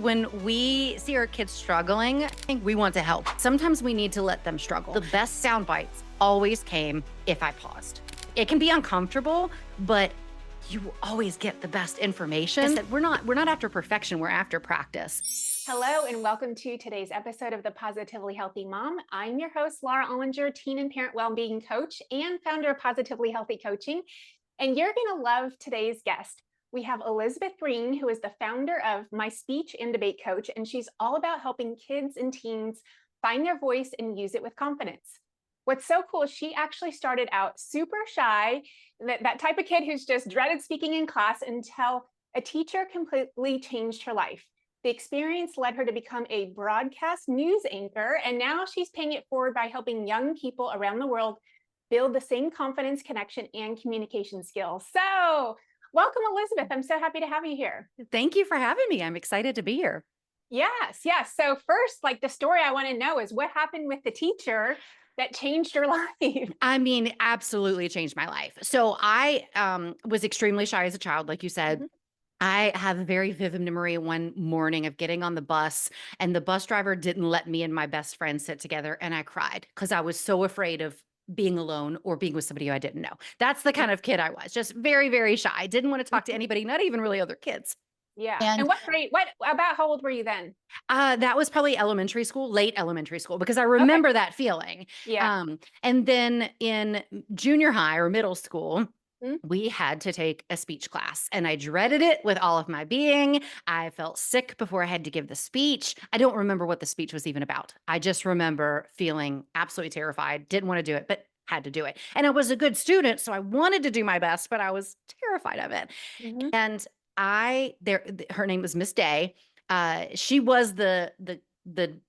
When we see our kids struggling, I think we want to help. Sometimes we need to let them struggle. The best sound bites always came if I paused. It can be uncomfortable, but you will always get the best information. We're not after perfection, we're after practice. Hello, and welcome to today's episode of The Positively Healthy Mom. I'm your host, Laura Ollinger, teen and parent well-being coach and founder of Positively Healthy Coaching. And you're going to love today's guest. We have Elizabeth Green, who is the founder of My Speech and Debate Coach, and she's all about helping kids and teens find their voice and use it with confidence. What's so cool is she actually started out super shy, that type of kid who's just dreaded speaking in class, until a teacher completely changed her life. The experience led her to become a broadcast news anchor, and now she's paying it forward by helping young people around the world build the same confidence, connection, and communication skills. So welcome, Elizabeth. I'm so happy to have you here. Thank you for having me. I'm excited to be here. Yes. So first, the story I want to know is what happened with the teacher that changed your life? I mean, absolutely changed my life. So I was extremely shy as a child, like you said. Mhm. I have a very vivid memory one morning of getting on the bus, and the bus driver didn't let me and my best friend sit together, and I cried because I was so afraid of being alone or being with somebody who I didn't know. That's the kind of kid I was, just very, very shy. Didn't want to talk to Mhm. anybody, not even really other kids. Yeah. And And what grade, about how old were you then? that was probably elementary school, late elementary school, because I Okay. remember that feeling. Yeah. And then in junior high or middle school, Mhm. we had to take a speech class, and I dreaded it with all of my being. I felt sick before I had to give the speech. I don't remember what the speech was even about. I just remember feeling absolutely terrified, didn't want to do it, but had to do it. And I was a good student, so I wanted to do my best, but I was terrified of it. Mhm. And her name was Miss Day. She was the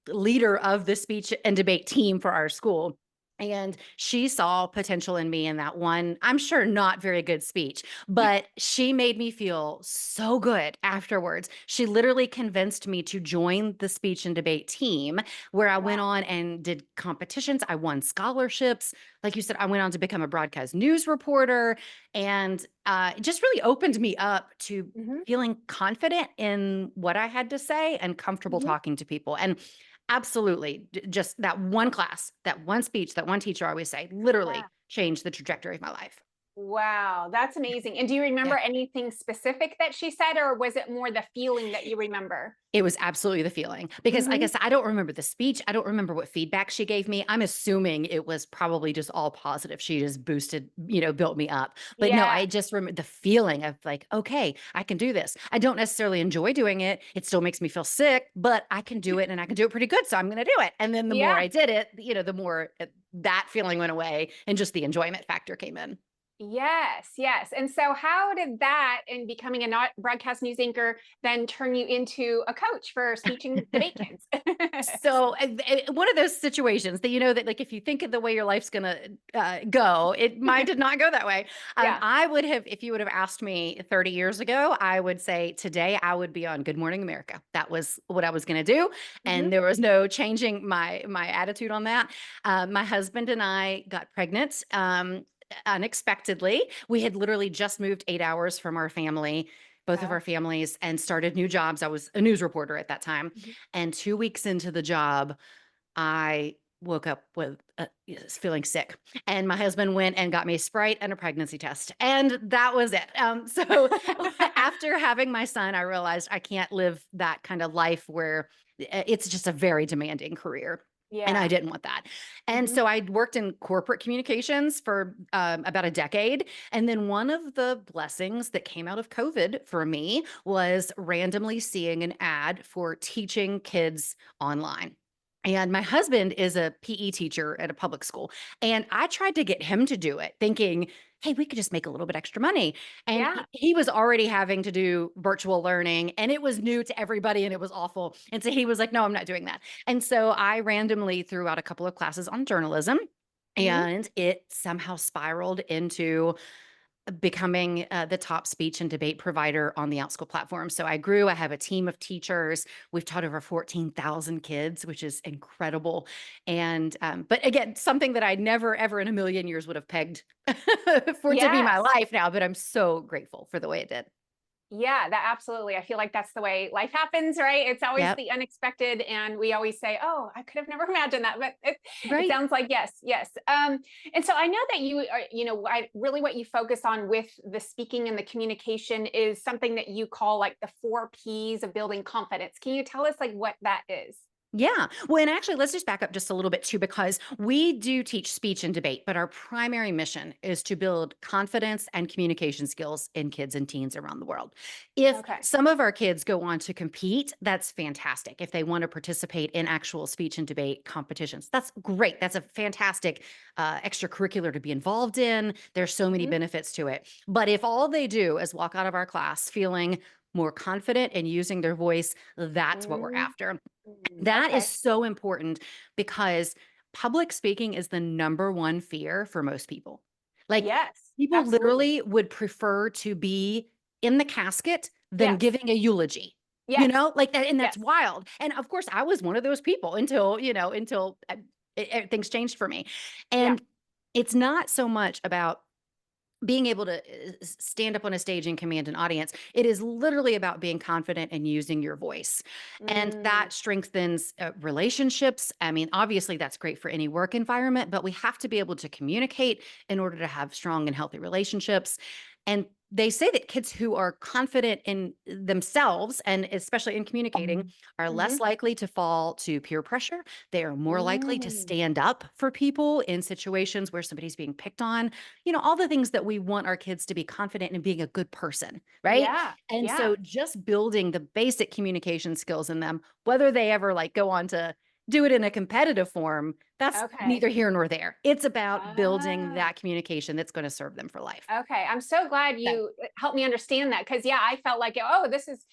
leader of the speech and debate team for our school. And she saw potential in me in that one, I'm sure not very good speech, but she made me feel so good afterwards. She literally convinced me to join the speech and debate team, where I went Wow. on and did competitions. I won scholarships. Like you said, I went on to become a broadcast news reporter, and it just really opened me up to Mhm. feeling confident in what I had to say and comfortable Mhm. talking to people. And absolutely, just that one class, that one speech, that one teacher, I always say, literally changed the trajectory of my life. Wow, that's amazing. And do you Yeah. remember anything specific that she said, or was it more the feeling that you remember? It was absolutely the feeling, because I Mhm. guess I don't remember the speech. I don't remember what feedback she gave me. I'm assuming it was probably just all positive. She just boosted, built me up. But no, Yeah. I just remember the feeling of like, okay, I can do this. I don't necessarily enjoy doing it. It still makes me feel sick, but I can do it, and I can do it pretty good. So I'm going to do it. And then the more Yeah. I did it, the more that feeling went away and just the enjoyment factor came in. Yes. And so how did that and becoming a not broadcast news anchor then turn you into a coach for speech and debate kids? So, one of those situations that that, like, if you think of the way your life's gonna go, mine did not go that way. Yeah. I would have, if you would have asked me 30 years ago, I would say today I would be on Good Morning America. That was what I was gonna do, Mhm. and there was no changing my attitude on that. My husband and I got pregnant. Unexpectedly, we had literally just moved 8 hours from our family, both of Oh. our families, and started new jobs. I was a news reporter at that time, Mhm. and 2 weeks into the job, I woke up with feeling sick, and my husband went and got me a Sprite and a pregnancy test, and that was it. So after having my son, I realized I can't live that kind of life where it's just a very demanding career. And I Yeah. didn't want that. And Mhm. so I worked in corporate communications for about a decade. And then one of the blessings that came out of COVID for me was randomly seeing an ad for teaching kids online. And my husband is a PE teacher at a public school. And I tried to get him to do it, thinking, hey, we could just make a little bit extra money. And Yeah. he was already having to do virtual learning, and it was new to everybody, and it was awful. And so he was like, no, I'm not doing that. And so I randomly threw out a couple of classes on journalism, Mhm. and it somehow spiraled into becoming the top speech and debate provider on the OutSchool platform. So I grew. I have a team of teachers. We've taught over 14,000 kids, which is incredible. And but again, something that I never ever in a million years would have pegged for it to be my Yes. life now. But I'm so grateful for the way it did. Yeah, that absolutely. I feel like that's the way life happens, right? It's always Yep. the unexpected, and we always say, "Oh, I could have never imagined that," but it Right. sounds like yes, yes. And so I know that you are, really what you focus on with the speaking and the communication is something that you call like the 4 Ps of building confidence. Can you tell us like what that is? Yeah. Well, and actually, let's just back up just a little bit too, because we do teach speech and debate, but our primary mission is to build confidence and communication skills in kids and teens around the world. If Okay. some of our kids go on to compete, that's fantastic. If they want to participate in actual speech and debate competitions, that's great. That's a fantastic extracurricular to be involved in. There's so many Hmm. benefits to it. But if all they do is walk out of our class feeling more confident and using their voice, that's what we're Mm. after. That is Okay. so important because public speaking is the number one fear for most people. Like, Yes, people absolutely. literally would prefer to be in the casket than Yes. giving a eulogy, Yes. like that. And that's Yes. wild. And of course, I was one of those people until things changed for me. Yeah. And it's not so much about being able to stand up on a stage and command an audience. It is literally about being confident and using your voice. And Mm. that strengthens relationships. I mean, obviously, that's great for any work environment, but we have to be able to communicate in order to have strong and healthy relationships. And they say that kids who are confident in themselves, and especially in communicating, are less Mhm. likely to fall to peer pressure. They are more likely to Mm. stand up for people in situations where somebody's being picked on, all the things that we want our kids to be confident in being a good person, right? Yeah. And Yeah. so just building the basic communication skills in them, whether they ever like go on to do it in a competitive form, that's Okay. neither here nor there. It's about building Ah. that communication that's going to serve them for life. Okay. I'm so glad So, you helped me understand that because, yeah, I felt like, oh, this is,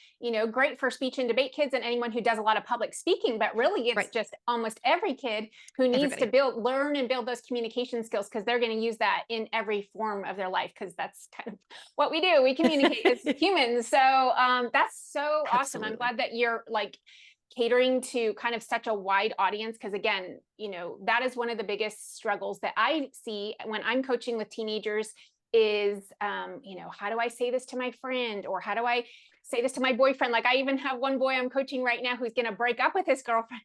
great for speech and debate kids and anyone who does a lot of public speaking. But really, it's right. just almost every kid who needs to Everybody. learn and build those communication skills because they're going to use that in every form of their life because that's kind of what we do. We communicate as humans. So that's so awesome. I'm Absolutely. glad that you're like, catering to kind of such a wide audience because again that is one of the biggest struggles that I see when I'm coaching with teenagers is how do I say this to my friend or how do I say this to my boyfriend? Like I even have one boy I'm coaching right now who's going to break up with his girlfriend.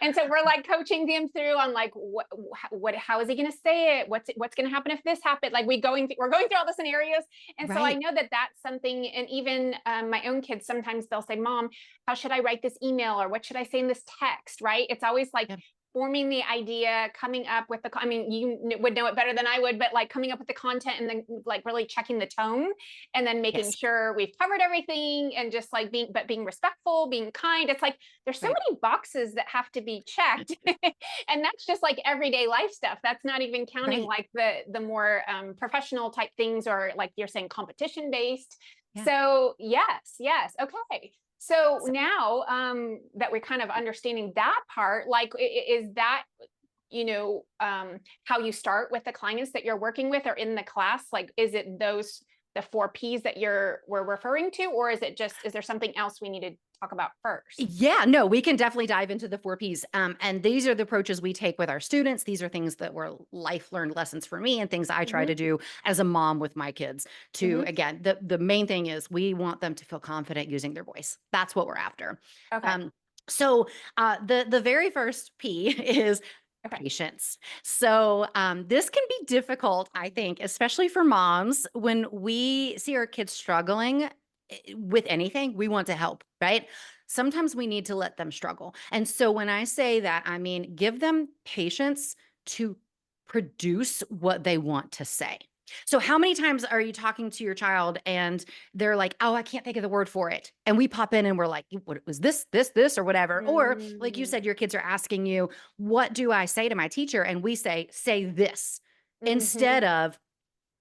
And so we're like coaching them through on like what how is he going to say it, what's going to happen if this happened, like we're going through all the scenarios. And so I Right. know that that's something, and even my own kids sometimes they'll say, Mom, how should I write this email or what should I say in this text, right? It's always like Yeah. forming the idea, coming up with I mean, you would know it better than I would, but like coming up with the content and then like really checking the tone and then making Yes. sure we've covered everything and just like being respectful, being kind. It's like there's so Right. many boxes that have to be checked. And that's just like everyday life stuff. That's not even counting Right. like the more professional type things or like you're saying competition based. Yeah. So yes, yes. Okay. So So, now that we're kind of understanding that part, like is that how you start with the clients that you're working with or in the class? Like, is it the 4 Ps that we're referring to, or is there something else we need to talk about first? yeah, no, we can definitely dive into the 4 Ps. And these are the approaches we take with our students. These are things that were life learned lessons for me and things I try Hmm. to do as a mom with my kids. To Hmm. again, the main thing is we want them to feel confident using their voice. That's what we're after. Okay. Um, so the very first P is Okay. patience. So this can be difficult, I think, especially for moms when we see our kids struggling with anything. We want to help, right? Sometimes we need to let them struggle. And so when I say that, I mean give them patience to produce what they want to say. So how many times are you talking to your child and they're like, "Oh, I can't think of the word for it." And we pop in and we're like, "What was this or whatever?" Or like you Mm. said, your kids are asking you, "What do I say to my teacher?" And we say this instead Mhm. of,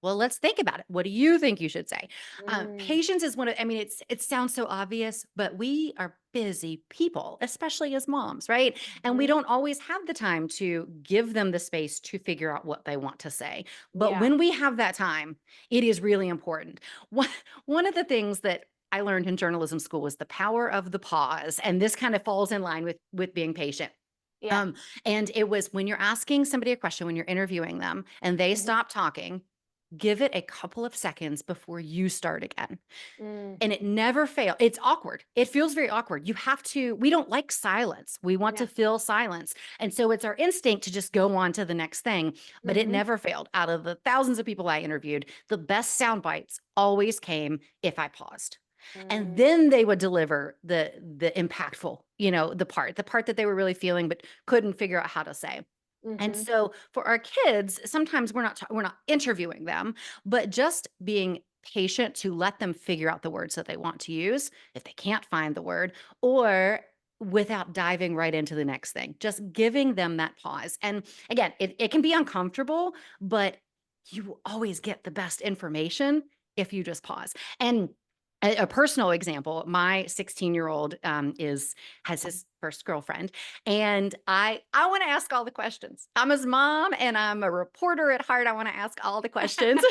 "Well, let's think about it. What do you think you should say?" Mm. Patience is one of, I mean, it sounds so obvious, but we are busy people, especially as moms, right? And we Mhm. don't always have the time to give them the space to figure out what they want to say. But Yeah. when we have that time, it is really important. One, one of the things that I learned in journalism school was the power of the pause. And this kind of falls in line with being patient. Yeah. Um, and it was when you're asking somebody a question, when you're interviewing them and they Mhm. stop talking, give it a couple of seconds before you start again. Mm, And it never fail. It's awkward. It feels very awkward. You have to we don't like silence. We want no. to fill silence. And so it's our instinct to just go on to the next thing, but it Mhm. never failed. Out of the thousands of people I interviewed, the best sound bites always came if I paused. And Mm, then they would deliver the impactful, the part that they were really feeling but couldn't figure out how to say. And mhm, so for our kids, sometimes we're not interviewing them, but just being patient to let them figure out the words that they want to use if they can't find the word, or without diving right into the next thing, just giving them that pause. And again, it can be uncomfortable, but you will always get the best information if you just pause. And a personal example, my 16-year-old is has his first girlfriend, and I wanna ask all the questions. I'm his mom, and I'm a reporter at heart. I wanna ask all the questions,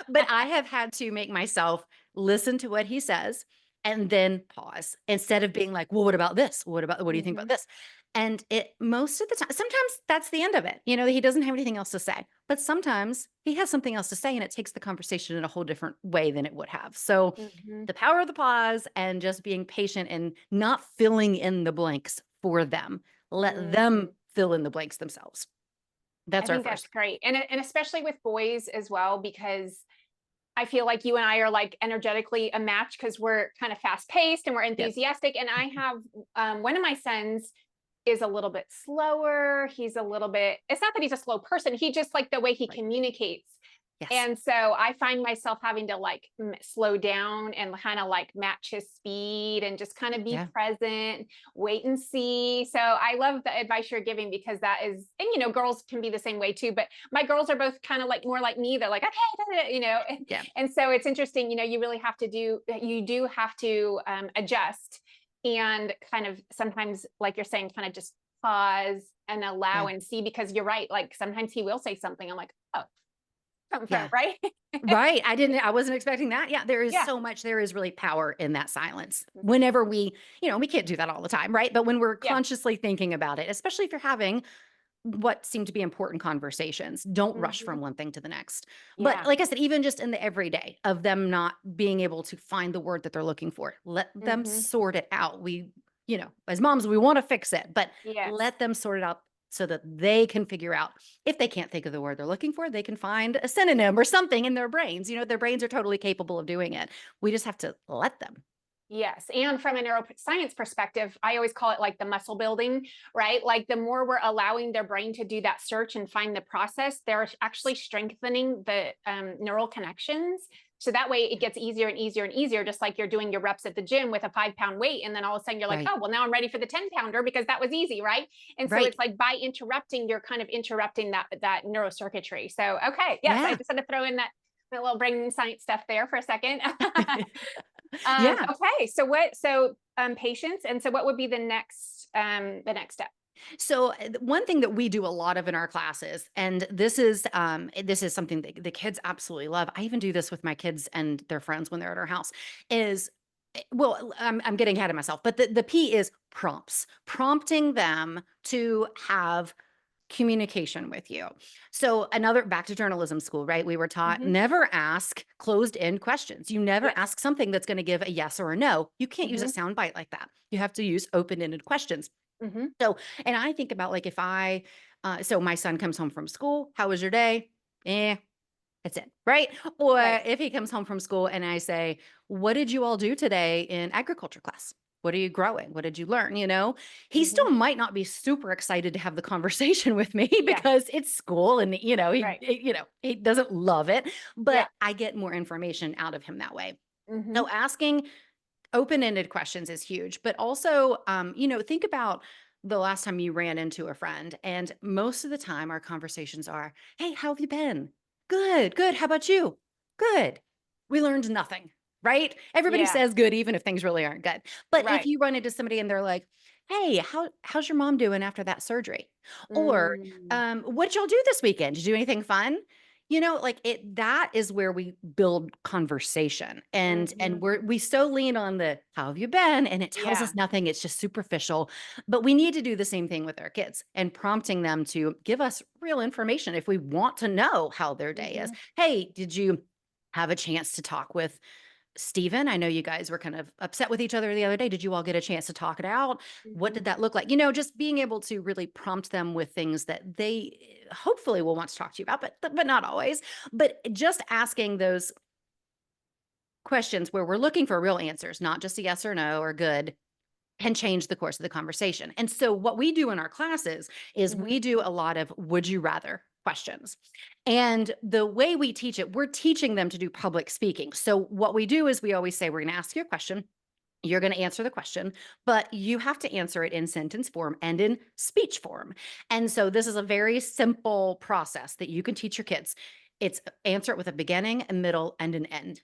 but I have had to make myself listen to what he says and then pause instead of being like, "Well, what about this? What do you think about mhm, this?" And it most of the time sometimes that's the end of it, he doesn't have anything else to say, but sometimes he has something else to say, and it takes the conversation in a whole different way than it would have. So, mhm, the power of the pause and just being patient and not filling in the blanks for them. Let them mm. fill in the blanks themselves. I That's our think that's first. great. And especially with boys as well, because I feel like you and I are like energetically a match because we're kind of fast paced and we're Yes. enthusiastic. And I have one of my sons is a little bit slower. He's a little bit, it's not that he's a slow person. He just like the way he Right. communicates. Yes. And so I find myself having to like slow down and kind of like match his speed and just kind of be Yeah. present, wait and see. So I love the advice you're giving because that is, and girls can be the same way too, but my girls are both kind of like more like me. They're like, okay, da, da, da, Yeah. and so it's interesting, you really have to you do have to adjust and kind of sometimes, like you're saying, kind of just pause and allow Yeah. and see because you're right. Like sometimes he will say something. I'm like, oh, come from, Yeah. right? Right. I wasn't expecting that. Yeah, Yeah. there is really power in that silence. Whenever we can't do that all the time, right? But when we're Yeah. consciously thinking about it, especially if you're having what seem to be important conversations. Don't rush Mhm. from one thing to the next. But Yeah. like I said, even just in the everyday of them not being able to find the word that they're looking for, let them Mhm. sort it out. As moms, we want to fix it, but Yes. let them sort it out so that they can figure out if they can't think of the word they're looking for, they can find a synonym or something in their brains. Their brains are totally capable of doing it. We just have to let them. Yes. And from a neuroscience perspective, I always call it like the muscle building, right? Like the more we're allowing their brain to do that search and find the process, they're actually strengthening the neural connections. So that way it gets easier and easier and easier, just like you're doing your reps at the gym with a 5 pound weight. And then all of a sudden you're like, Right. oh, well, now I'm ready for the 10 pounder because that was easy, right? And so it's Right. like by interrupting, you're kind of interrupting that neurocircuitry. So, okay. Yes, I Yeah. just had to throw in that little brain science stuff there for a second. Yeah. Okay. So patience. And so what would be the next step? So one thing that we do a lot of in our classes, and this is something that the kids absolutely love. I even do this with my kids and their friends when they're at our house. Is well, I'm getting ahead of myself, but the P is prompts, prompting them to have communication with you. So another back to journalism school, right? We were taught Hmm. never ask closed end questions. You never Yes. ask something that's going to give a yes or a no. You can't use a Hmm. sound bite like that. You have to use open ended questions. Hmm. So, and I think about like so my son comes home from school. How was your day? Eh, that's it, right? Or Right. if he comes home from school and I say, what did you all do today in agriculture class? What are you growing? What did you learn? He Hmm. still might not be super excited to have the conversation with me Yes. because it's school and, Right. he doesn't love it, Yeah. but I get more information out of him that way. Hmm. So asking open-ended questions is huge, but also, think about the last time you ran into a friend, and most of the time our conversations are, "Hey, how have you been?" "Good, good. How about you?" "Good." We learned nothing, right? Everybody Yeah. says good even if things really aren't good. But if Right. you run into somebody and they're like, "Hey, how's your mom doing after that surgery?" Or, Mm. "What did y'all do this weekend? Did you do anything fun?" Like that is where we build conversation and Mhm. we so lean on the how have you been? And it tells Yeah. us nothing. It's just superficial. But we need to do the same thing with our kids and prompting them to give us real information if we want to know how their day is. Mhm. Hey, did you have a chance to talk with Steven? I know you guys were kind of upset with each other the other day. Did you all get a chance to talk it out? What did Mhm. that look like? Just being able to really prompt them with things that they hopefully will want to talk to you about, but not always. But just asking those questions where we're looking for real answers, not just a yes or no or good, can change the course of the conversation. And so what we do in our classes is we Mhm. do a lot of would you rather questions. And the way we teach it, we're teaching them to do public speaking. So what we do is we always say, we're going to ask you a question. You're going to answer the question, but you have to answer it in sentence form and in speech form. And so this is a very simple process that you can teach your kids. It's answer it with a beginning, a middle, and an end.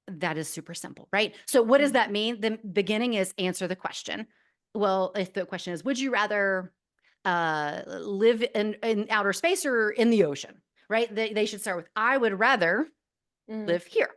That is super simple, right? So what does Mhm. that mean? The beginning is answer the question. Well, if the question is, would you rather live in outer space or in the ocean? Right? They should start with, I would rather Mm. live here.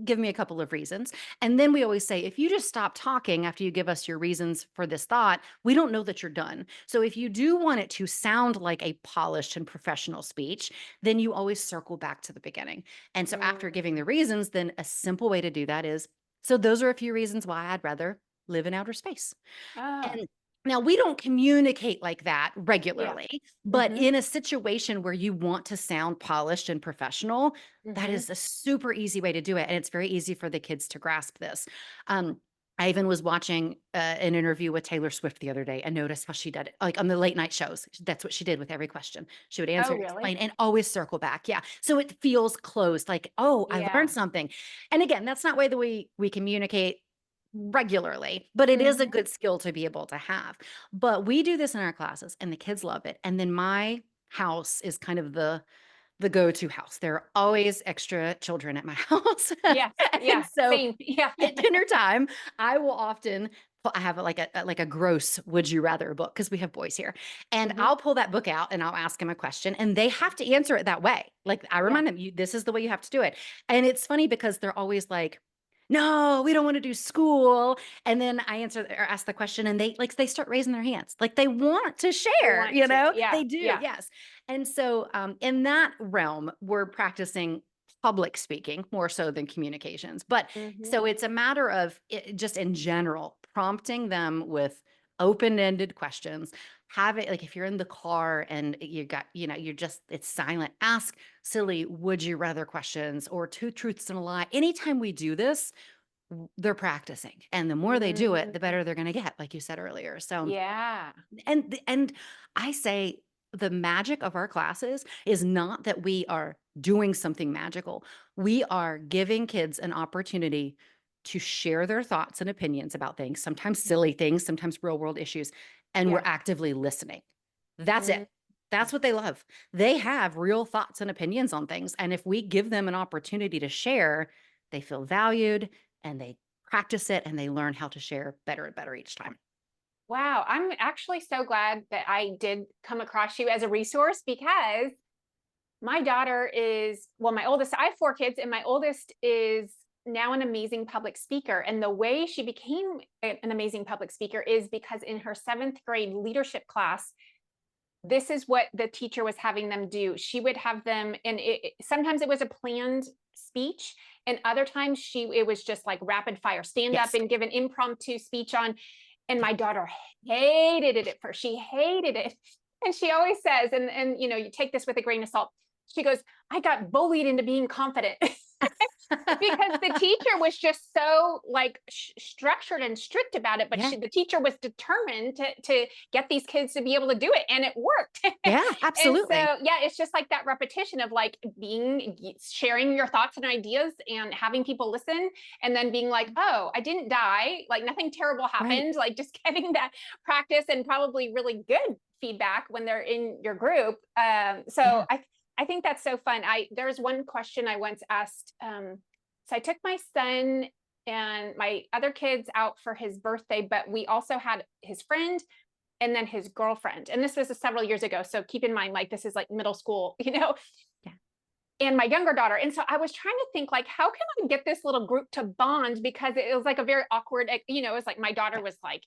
Give me a couple of reasons. And then we always say, if you just stop talking after you give us your reasons for this thought, we don't know that you're done. So if you do want it to sound like a polished and professional speech, then you always circle back to the beginning. And so after giving Mm. the reasons, then a simple way to do that is, so those are a few reasons why I'd rather live in outer space. Oh, And now we don't communicate like that yeah. regularly, but Mhm. in a situation where you want to sound polished and professional, that Mhm. is a super easy way to do it. And it's very easy for the kids to grasp this. I even was watching an interview with Taylor Swift the other day and noticed how she did it, like on the late night shows. That's what she did with every question. She would answer Oh, it, really? explain, and always circle back. Yeah. So it feels closed, like, oh, I learned Yeah. something. And again, that's not way that we communicate regularly, but it is a Mhm. good skill to be able to have. But we do this in our classes and the kids love it. And then my house is kind of the go-to house. There are always extra children at my house. Yes. And Yeah. so Same. Yeah. at dinner time, I will often I have like a gross would you rather book because we have boys here. And Mhm. I'll pull that book out and I'll ask them a question and they have to answer it that way. Like I Yeah. remind them, this is the way you have to do it. And it's funny because they're always like, no, we don't want to do school. And then I answer or ask the question and they start raising their hands. Like they want to They share, want to. Yeah. they do. Yeah. Yes. And so in that realm, we're practicing public speaking more so than communications. But Mhm. so it's a matter of just in general, prompting them with open-ended questions. Have it like if you're in the car and you got, you're just, it's silent, ask silly, would you rather questions or two truths and a lie. Anytime we do this, they're practicing. And the more they do it, the Mm. better they're going to get, like you said earlier. So Yeah. and I say the magic of our classes is not that we are doing something magical. We are giving kids an opportunity to share their thoughts and opinions about things, sometimes silly things, sometimes real world issues, and we're Yeah. actively listening. That's it. Mm. That's what they love. They have real thoughts and opinions on things. And if we give them an opportunity to share, they feel valued and they practice it and they learn how to share better and better each time. Wow. I'm actually so glad that I did come across you as a resource because my daughter is, well, my oldest, I have 4 kids, and my oldest is now an amazing public speaker. And the way she became an amazing public speaker is because in her 7th grade leadership class, this is what the teacher was having them do. She would have them, and sometimes it was a planned speech, and other times it was just like rapid fire, stand up Yes. and give an impromptu speech on. And Yeah. my daughter hated it at first. She hated it, and she always says, and you take this with a grain of salt. She goes, "I got bullied into being confident." Because the teacher was just so like structured and strict about it, but Yeah. the teacher was determined to get these kids to be able to do it, and it worked. Yeah, And so absolutely. yeah, it's just like that repetition of like sharing your thoughts and ideas and having people listen, and then being like, oh, I didn't die, like nothing terrible Right. happened, like just getting that practice and probably really good feedback when they're in your group. So Yeah. I think that's so fun. There's one question I once asked. So I took my son and my other kids out for his birthday, but we also had his friend and then his girlfriend. And this was several years ago. So keep in mind, like, this is like middle school, you know? Yeah. and my younger daughter. And so I was trying to think like, how can I get this little group to bond? Because it was like a very awkward, it was like my daughter Yeah. was like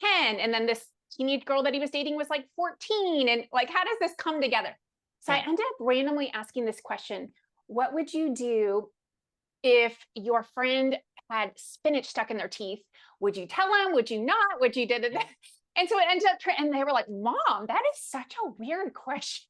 10, and then this teenage girl that he was dating was like 14. And like, how does this come together? So I Yeah. ended up randomly asking this question: what would you do if your friend had spinach stuck in their teeth? Would you tell them? Would you not? Would you did it? Yeah. And so it ended up, and they were like, "Mom, that is such a weird question."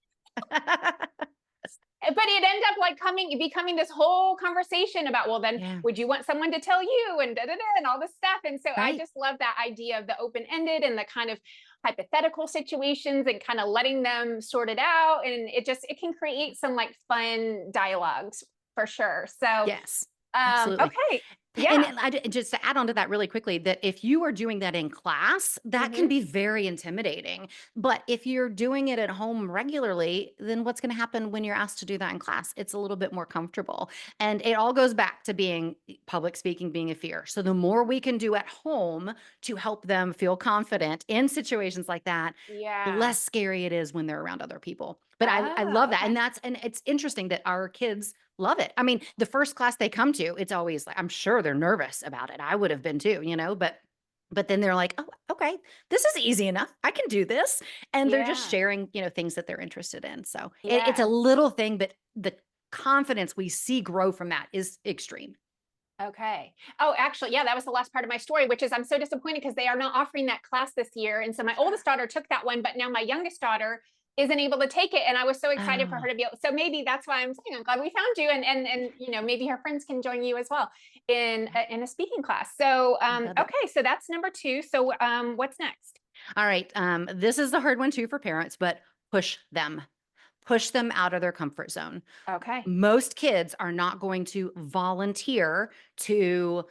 But it ended up like becoming this whole conversation about, well, then Yeah. would you want someone to tell you, and da da da, and all this stuff. And so I Right. just love that idea of the open ended and the kind of hypothetical situations and kind of letting them sort it out. And it can create some like fun dialogues for sure. So Yes. Absolutely. okay. And Yeah. just to add on to that really quickly, that if you are doing that in class, that can Hmm. be very intimidating. But if you're doing it at home regularly, then what's going to happen when you're asked to do that in class? It's a little bit more comfortable. And it all goes back to being public speaking being a fear. So the more we can do at home to help them feel confident in situations like that, the Yeah. less scary it is when they're around other people. But I Oh, love that. okay. And it's interesting that our kids love it. I mean, the first class they come to, it's always like, I'm sure they're nervous about it. I would have been too, but then they're like, "Oh, okay. This is easy enough. I can do this." And they're just Yeah. sharing, things that they're interested in. So it's a Yeah. little thing, but the confidence we see grow from that is extreme. Okay. Oh, actually, yeah, that was the last part of my story, which is I'm so disappointed because they are not offering that class this year. And so my oldest daughter took that one, but now my youngest daughter isn't able to take it. And I was so excited for Oh, her to be able. So maybe that's why I'm saying I'm glad we found you, and maybe her friends can join you as well yeah, in a speaking class. So I love it. okay, so that's number two. So what's next? All right. This is the hard one too for parents, but push them. Push them out of their comfort zone. Okay. Most kids are not going to volunteer to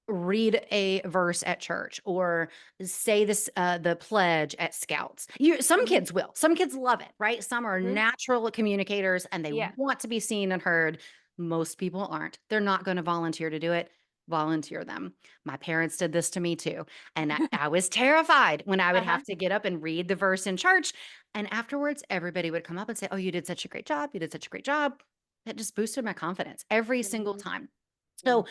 read a verse at church or say the pledge at scouts. Some Hmm. kids will. Some kids love it, right? Some are Hmm. natural communicators and they Yeah. want to be seen and heard. Most people aren't. They're not going to volunteer to do it. Volunteer them. My parents did this to me too. And I was terrified when I would Uh-huh. have to get up and read the verse in church. And afterwards, everybody would come up and say, "Oh, you did such a great job. You did such a great job." That just boosted my confidence every single Hmm. time. So,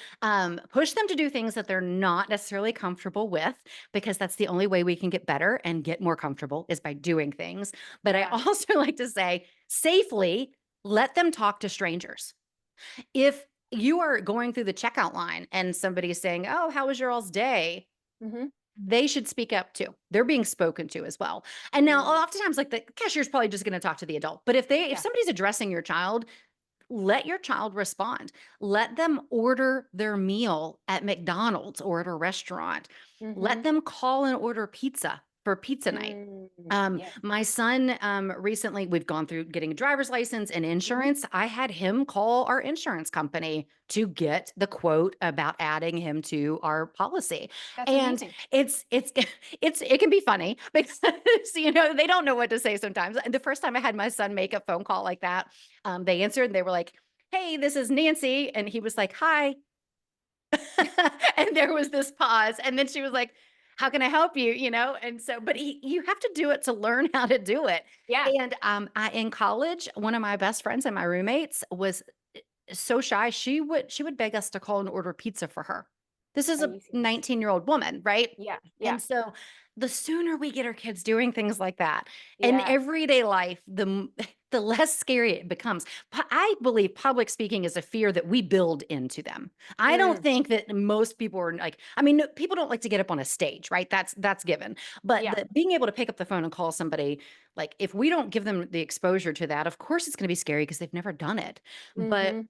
push them to do things that they're not necessarily comfortable with, because that's the only way we can get better and get more comfortable is by doing things. But I Yeah. also like to say, safely let them talk to strangers. If you are going through the checkout line and somebody's saying, "Oh, how was your all's day?" Hmm. They should speak up too. They're being spoken to as well. And now, Mm, oftentimes, like the cashier's probably just going to talk to the adult. But if yeah. somebody's addressing your child, let your child respond. Let them order their meal at McDonald's or at a restaurant. Let Hmm. them call and order pizza for pizza night. Mm, yeah. My son, recently, we've gone through getting a driver's license and Hmm. insurance. I had him call our insurance company to get the quote about adding him to our policy. That's And amazing. it's it can be funny because they don't know what to say sometimes. And the first time I had my son make a phone call like that, they answered and they were like, "Hey, this is Nancy," and he was like, "Hi." And there was this pause, and then she was like, "How can I help you?" And so, but you have to do it to learn how to do it. Yeah. And in college, one of my best friends and my roommates was so shy. She would beg us to call and order pizza for her. This is Are a you serious? 19-year-old woman, right? Yeah. Yeah. And so the sooner we get our kids doing things like that in Yeah. everyday life, the less scary it becomes. I believe public speaking is a fear that we build into them. I don't Mm, think that most people are like, I mean, no, people don't like to get up on a stage, right? That's given. But yeah. being able to pick up the phone and call somebody, like if we don't give them the exposure to that, of course it's going to be scary because they've never done it. But Mhm.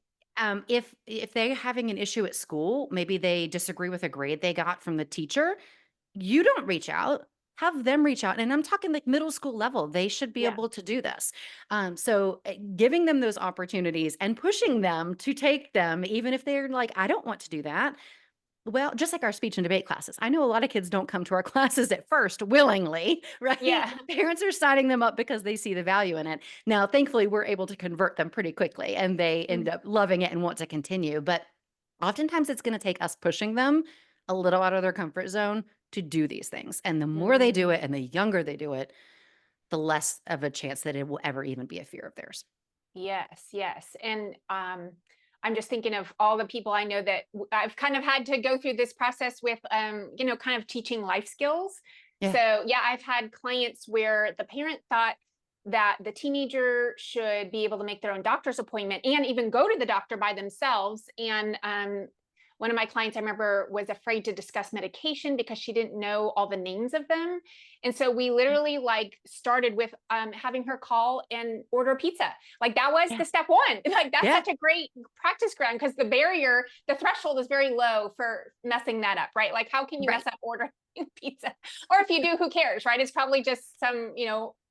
if they're having an issue at school, maybe they disagree with a grade they got from the teacher, you don't reach out, have them reach out. And I'm talking like middle school level. They should be Yeah. able to do this. So giving them those opportunities and pushing them to take them, even if they're like, "I don't want to do that." Well, just like our speech and debate classes. I know a lot of kids don't come to our classes at first willingly, right? Yeah. Parents are signing them up because they see the value in it. Now, thankfully, we're able to convert them pretty quickly and they Mm, end up loving it and want to continue. But oftentimes it's going to take us pushing them a little out of their comfort zone to do these things. And the more they do mm. it and the younger they do it, the less of a chance that it will ever even be a fear of theirs. Yes, yes. And I'm just thinking of all the people I know that I've kind of had to go through this process with, kind of teaching life skills. Yeah. So, yeah, I've had clients where the parent thought that the teenager should be able to make their own doctor's appointment and even go to the doctor by themselves. And one of my clients I remember was afraid to discuss medication because she didn't know all the names of them. And so we literally like started with having her call and order pizza. Like that was Yeah. the step one. Like that's Yeah. such a great practice ground because the barrier, the threshold is very low for messing that up, right? Like how can you Right. mess up ordering pizza? Or if you do, who cares, right? It's probably just some,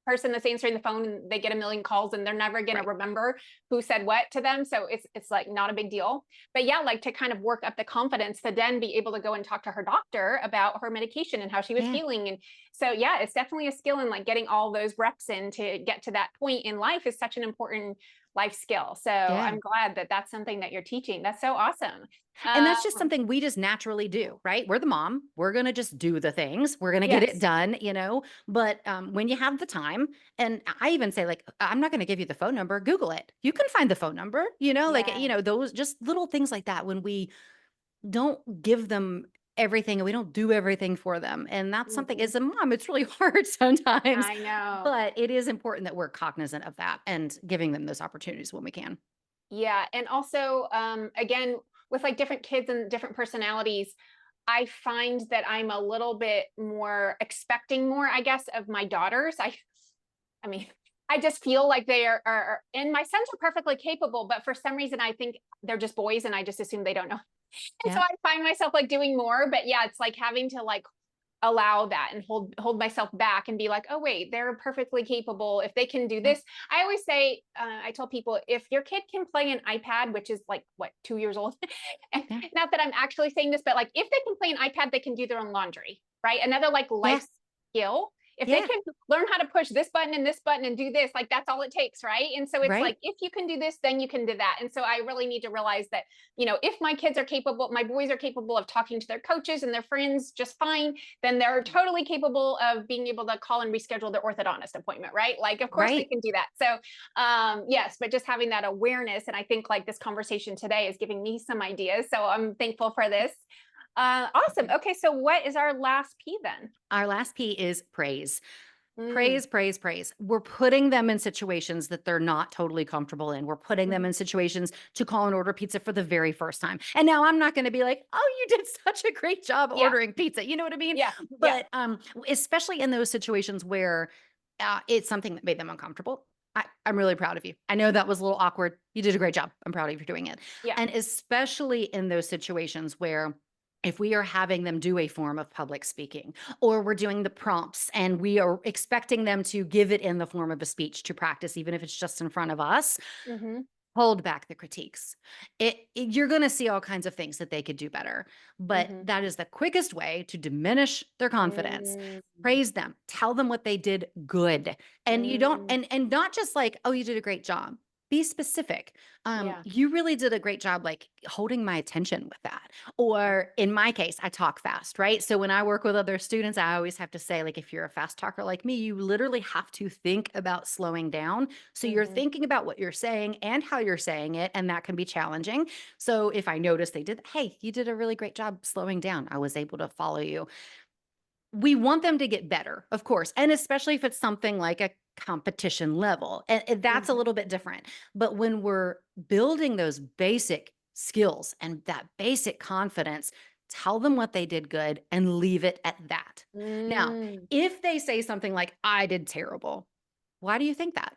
person that's answering the phone and they get a million calls and they're never going to Right. remember who said what to them. So it's like not a big deal. But yeah, like to kind of work up the confidence to then be able to go and talk to her doctor about her medication and how she was Yeah. feeling. And so yeah, it's definitely a skill, and like getting all those reps in to get to that point in life is such an important life skill. So Yeah. I'm glad that that's something that you're teaching. That's so awesome. And that's just Um, something we just naturally do, right? We're the mom. We're going to just do the things. We're going to get it yes. done, But when you have the time, and I even say, like, I'm not going to give you the phone number, Google it. You can find the phone number, Yes. those just little things like that when we don't give them everything and we don't do everything for them. And that's something Mhm. as a mom, it's really hard sometimes, I know. but it is important that we're cognizant of that and giving them those opportunities when we can. Yeah. And also, again, with like different kids and different personalities, I find that I'm a little bit more expecting more, I guess, of my daughters. I mean, I just feel like they and my sons are perfectly capable, but for some reason, I think they're just boys, and I just assume they don't know. And so Yeah. I find myself like doing more, but yeah, it's like having to like allow that and hold myself back and be like, oh wait, they're perfectly capable if they can do Yeah. this. I always say, I tell people, if your kid can play an iPad, which is like what, 2 years old, and Yeah. not that I'm actually saying this, but like if they can play an iPad, they can do their own laundry, right? Another like Yeah. life skill. If they Yeah. can learn how to push this button and this button and do this, like that's all it takes, right? And so it's Right. like if you can do this, then you can do that. And so I really need to realize that, if my kids are capable, my boys are capable of talking to their coaches and their friends just fine, then they're totally capable of being able to call and reschedule their orthodontist appointment, right? Like, of course they Right. can do that. So, yes, but just having that awareness. And I think like this conversation today is giving me some ideas. So I'm thankful for this. Awesome. Okay. So, what is our last P then? Our last P is praise. Mm, Praise, praise, praise. We're putting them in situations that they're not totally comfortable in. We're putting them mhm. in situations to call and order pizza for the very first time. And now I'm not going to be like, "Oh, you did such a great job Yeah. ordering pizza." You know what I mean? Yeah. Yeah. But especially in those situations where it's something that made them uncomfortable. I'm really proud of you. I know that was a little awkward. You did a great job. I'm proud of you for doing it. Yeah. And especially in those situations where if we are having them do a form of public speaking, or we're doing the prompts and we are expecting them to give it in the form of a speech to practice, even if it's just in front of us, Hmm. hold back the critiques. You're going to see all kinds of things that they could do better, but Hmm. that is the quickest way to diminish their confidence. Mm, Praise them, tell them what they did good. And you don't mm, and not just like, "Oh, you did a great job." Be specific. yeah. You really did a great job like holding my attention with that. Yeah. Or in my case, I talk fast, right? So when I work with other students, I always have to say, like, if you're a fast talker like me, you literally have to think about slowing down. So you're Hmm. thinking about what you're saying and how you're saying it, and that can be challenging. So if I notice they did, hey, you did a really great job slowing down. I was able to follow you. We want them to get better, of course, and especially if it's something like a competition level, and that's a Hmm. little bit different. But when we're building those basic skills and that basic confidence, tell them what they did good and leave it at that. Now, Mm, if they say something like, "I did terrible," why do you think that?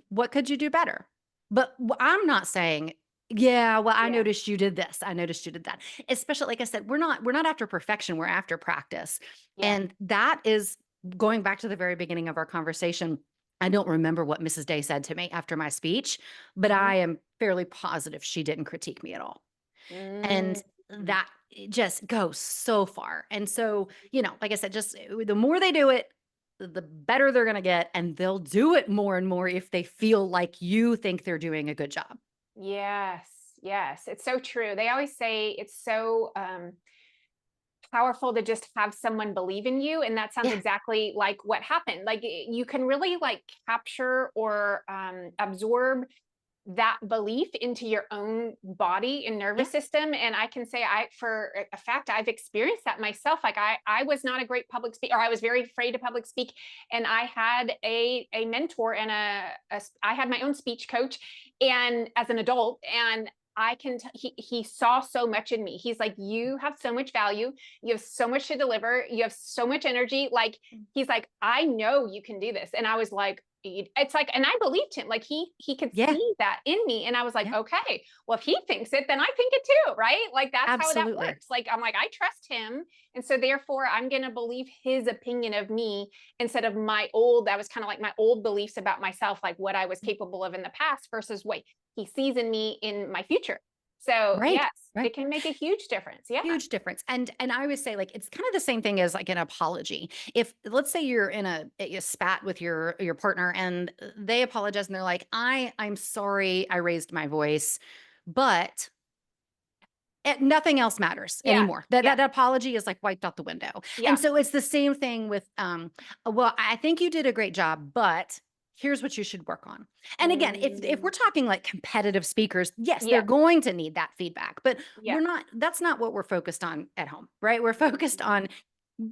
What could you do better? But I'm not saying, yeah, well, I yeah. noticed you did this. I noticed you did that. Especially, like I said, we're not after perfection. We're after practice. Yeah. And that is going back to the very beginning of our conversation. I don't remember what Mrs. Day said to me after my speech, but Hmm. I am fairly positive she didn't critique me at all. Mm, And that just goes so far. And so, like I said, just the more they do it, the better they're going to get. And they'll do it more and more if they feel like you think they're doing a good job. yes. Yes. It's so true. They always say it's so powerful to just have someone believe in you. And that sounds Yeah. exactly like what happened. Like you can really like capture or absorb that belief into your own body and Yeah. nervous system. And I can say for a fact, I've experienced that myself. Like I was not a great public speaker, or I was very afraid to public speak. And I had a mentor and I had my own speech coach and as an adult, and he saw so much in me. He's like, you have so much value. You have so much to deliver. You have so much energy. Like, he's like, I know you can do this. And I was like, it's like, and I believed him. Like he could Yeah. see that in me. And I was like, Yeah. okay, well, if he thinks it, then I think it too. Right. Like that's how that Absolutely. works. Like, I'm like, I trust him. And so therefore I'm going to believe his opinion of me instead of that was kind of like my old beliefs about myself, like what I was capable of in the past versus what he sees in me in my future. So Right. yes, Right. it can make a huge difference. Yeah. Huge difference. And I always say, like, it's kind of the same thing as like an apology. If let's say you're in a spat with your partner and they apologize and they're like, I'm sorry I raised my voice, but nothing else matters Yeah. anymore. That Yeah. that apology is like wiped out the window. And Yeah. so it's the same thing with well, I think you did a great job, but here's what you should work on. And again, if we're Mm, talking like competitive speakers, yes, they're yeah. going to need that feedback, but Yeah. that's not what we're focused on at home, right? We're focused Mhm. on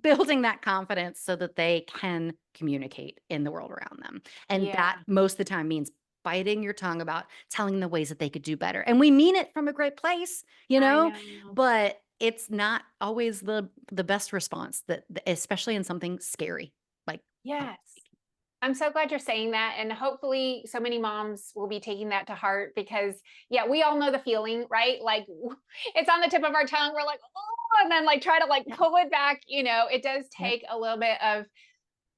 building that confidence so that they can communicate in the world around them. And Yeah. that most of the time means biting your tongue about telling the ways that they could do better. And we mean it from a great place, I know. but it's not always the best response especially in something scary like public Yes. speaking. I'm so glad you're saying that. And hopefully, so many moms will be taking that to heart because, yeah, we all know the feeling, right? Like it's on the tip of our tongue. We're like, oh, and then like try to like Yeah. pull it back. It does Yeah. take a little bit of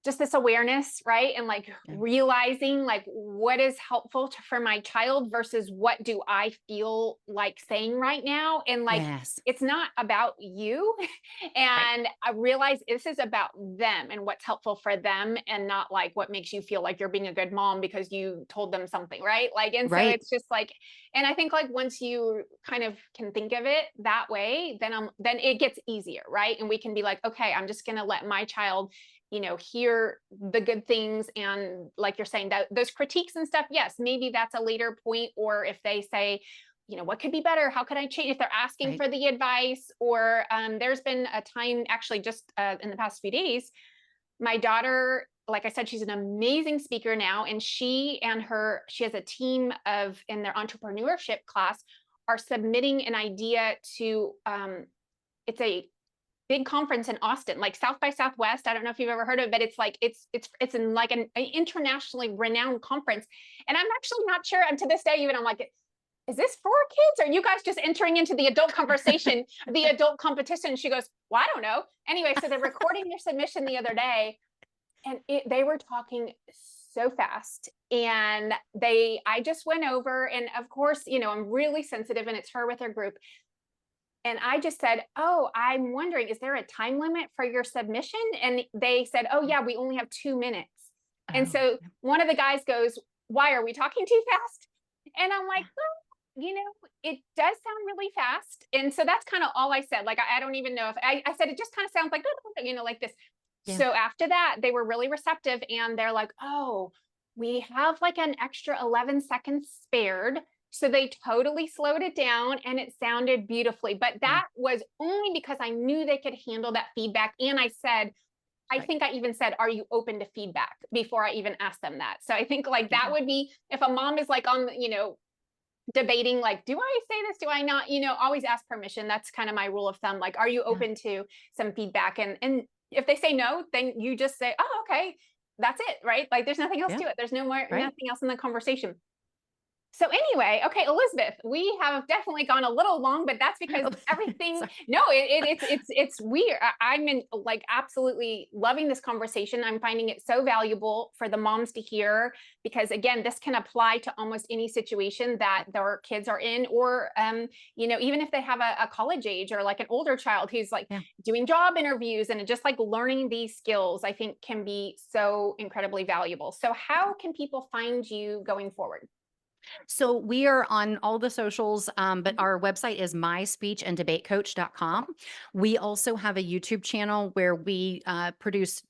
just this awareness, right? And like Yeah. realizing like what is helpful for my child versus what do I feel like saying right now. And like, Yes. it's not about you. Right. And I realize this is about them and what's helpful for them and not like what makes you feel like you're being a good mom because you told them something, right? Like, and so Right. it's just like, and I think like once you kind of can think of it that way, then it gets easier, right? And we can be like, okay, I'm just going to let my child hear the good things. And like you're saying, that those critiques and stuff, yes, maybe that's a later point. Or if they say, what could be better? How could I change? If they're asking Right. for the advice, or there's been a time actually just in the past few days, my daughter, like I said, she's an amazing speaker now. And she has a team in their entrepreneurship class are submitting an idea to, it's a big conference in Austin, like South by Southwest. I don't know if you've ever heard of it, but it's like it's in like an internationally renowned conference. And I'm actually not sure. And to this day, even I'm like, is this for kids? Or are you guys just entering into the adult conversation, the adult competition? She goes, well, I don't know. Anyway, so they're recording their submission the other day, and they were talking so fast. And I just went over, and of course, I'm really sensitive, and it's her with her group. And I just said, oh, I'm wondering, is there a time limit for your submission? And they said, oh, yeah, we only have 2 minutes. And Oh, so one of the guys goes, why are we talking too fast? And I'm like, yeah. well, it does sound really fast. And so that's kind of all I said. Like, I don't even know if I said, it just kind of sounds like, like this. Yeah. So after that, they were really receptive and they're like, oh, we have like an extra 11 seconds spared. So they totally slowed it down and it sounded beautifully. But Yeah. that was only because I knew they could handle that feedback. And I Right. think I even said, are you open to feedback before I even asked them that? So I think like Yeah. that would be if a mom is like on, debating, like, do I say this? Do I not? Always ask permission. That's kind of my rule of thumb. Like, are you Yeah. open to some feedback? And if they say no, then you just say, oh, okay, that's it, right? Like, there's nothing else Yeah. to it. There's Right. nothing else in the conversation. So anyway, okay, Elizabeth, we have definitely gone a little long, but that's because everything. Sorry. No, it's weird. I'm in like absolutely loving this conversation. I'm finding it so valuable for the moms to hear because again, this can apply to almost any situation that their kids are in, or even if they have a college age or like an older child who's like Yeah. doing job interviews and just like learning these skills, I think can be so incredibly valuable. So, how can people find you going forward? So we are on all the socials, but Mhm. our website is myspeechanddebatecoach.com. We also have a YouTube channel where we produce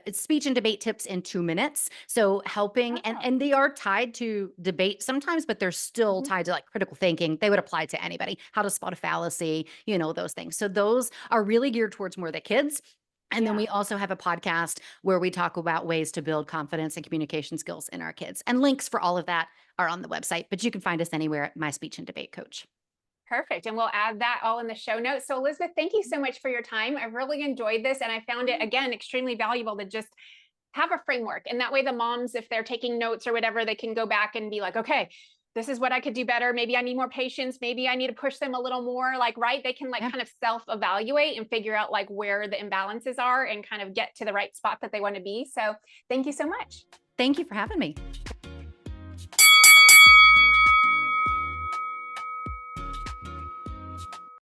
it's speech and debate tips in 2 minutes. So helping, and Oh, and they are tied to debate sometimes, but they're still mhm. tied to like critical thinking. They would apply to anybody. How to spot a fallacy, those things. So those are really geared towards more the kids. And then Yeah. we also have a podcast where we talk about ways to build confidence and communication skills in our kids. And links for all of that are on the website, but you can find us anywhere at My Speech and Debate Coach. Perfect. And we'll add that all in the show notes. So, Elizabeth, thank you so much for your time. I really enjoyed this. And I found it, again, extremely valuable to just have a framework. And that way, the moms, if they're taking notes or whatever, they can go back and be like, okay, this is what I could do better. Maybe I need more patience. Maybe I need to push them a little more. Like, right? They can like Yeah. kind of self evaluate and figure out like where the imbalances are and kind of get to the right spot that they want to be. So, thank you so much. Thank you for having me.